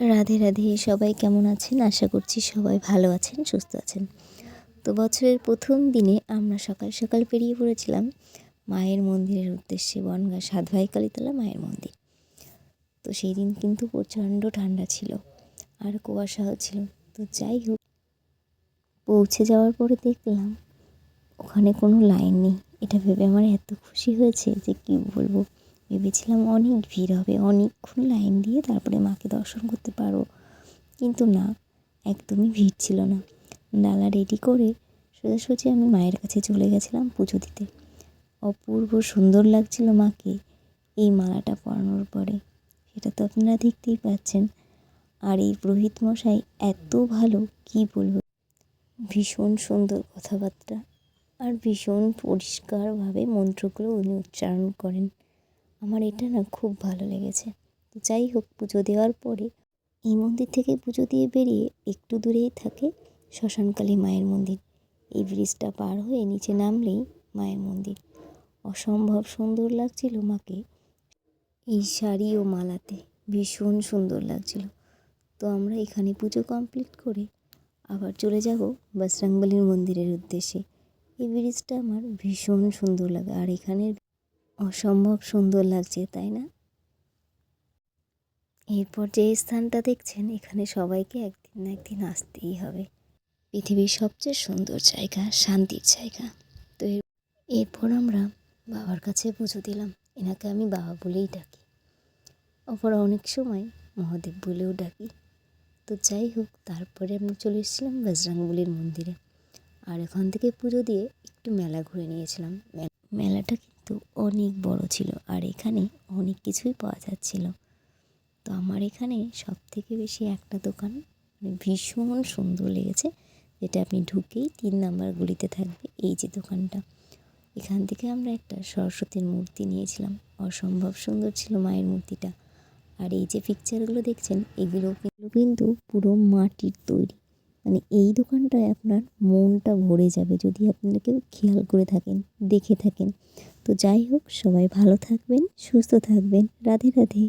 রাধে রাধে, সবাই কেমন আছেন? আশা করছি সবাই ভালো আছেন, সুস্থ আছেন। তো বছরের প্রথম দিনে আমরা সকাল সকাল বেরিয়ে পড়েছিলাম মায়ের মন্দিরের উদ্দেশ্যে, বনগাঁ সাধভাই কালীতলা মায়ের মন্দির। তো সেই দিন কিন্তু প্রচণ্ড ঠান্ডা ছিল আর কুয়াশাও ছিল। তো যাই হোক, পৌঁছে যাওয়ার পরে দেখলাম ওখানে কোনো লাইন নেই। এটা ভেবে আমার এত খুশি হয়েছে যে কী বলবো। ভেবেছিলাম অনেক ভিড় হবে, অনেকক্ষণ লাইন দিয়ে তারপরে মাকে দর্শন করতে পারবো, কিন্তু না, একদমই ভিড় ছিল না। ডালা রেডি করে সোজাসুজি আমি মায়ের কাছে চলে গেছিলাম পুজো দিতে। অপূর্ব সুন্দর লাগছিল মাকে এই মালাটা পরানোর পরে, সেটা তো আপনারা দেখতেই পাচ্ছেন। আর এই পুরোহিত মশাই এত ভালো, কি বলবো, ভীষণ সুন্দর কথাবার্তা আর ভীষণ পরিষ্কারভাবে মন্ত্রগুলো উনি উচ্চারণ করেন। আমার এটা না খুব ভালো লেগেছে। তো যাই হোক, পুজো দেওয়ার পরে এই মন্দির থেকে পুজো দিয়ে বেরিয়ে একটু দূরেই থাকে শ্মশানকালী মায়ের মন্দির। এই ব্রিজটা পার হয়ে নিচে নামলেই মায়ের মন্দির। অসম্ভব সুন্দর লাগছিল মাকে এই শাড়ি ও মালাতে, ভীষণ সুন্দর লাগছিল। তো আমরা এখানে পুজো কমপ্লিট করে আবার চলে যাব বজরংবলীর মন্দিরের উদ্দেশ্যে। এই ব্রিজটা আমার ভীষণ সুন্দর লাগে আর এখানের অসম্ভব সুন্দর লাগছে, তাই না? এরপর যে স্থানটা দেখছেন, এখানে সবাইকে একদিন না একদিন আসতেই হবে। পৃথিবীর সবচেয়ে সুন্দর জায়গা, শান্তির জায়গা। তো এরপর আমরা বাবার কাছে পুজো দিলাম। এনাকে আমি বাবা বলেই ডাকি, অপর অনেক সময় মহাদেব বলেও ডাকি। তো যাই হোক, তারপরে আমরা চলে এসেছিলাম বজরংবলীর মন্দিরে। আর এখান থেকে পুজো দিয়ে একটু মেলা ঘুরে নিয়েছিলাম। মেলাটা কিন্তু অনেক বড় ছিল আর এখানে অনেক কিছুই পাওয়া যাচ্ছিল। তো আমার এখানে সবথেকে বেশি একটা দোকান ভীষণ সুন্দর লেগেছে, যেটা আপনি ঢুকেই 3 নাম্বার গলিতে থাকবে এই যে দোকানটা। এখান থেকে আমরা একটা সরস্বতীর মূর্তি নিয়েছিলাম। অসম্ভব সুন্দর ছিল মায়ের মূর্তিটা। আর এই যে পিকচারগুলো দেখছেন, এগুলো কিন্তু পুরো মাটির তৈরি। মানে এই দোকানটায় আপনার মনটা ভরে যাবে যদি আপনারা কেউ খেয়াল করে থাকেন, দেখে থাকেন। তো যাই হোক, সবাই ভালো থাকবেন, সুস্থ থাকবেন। রাধে রাধে।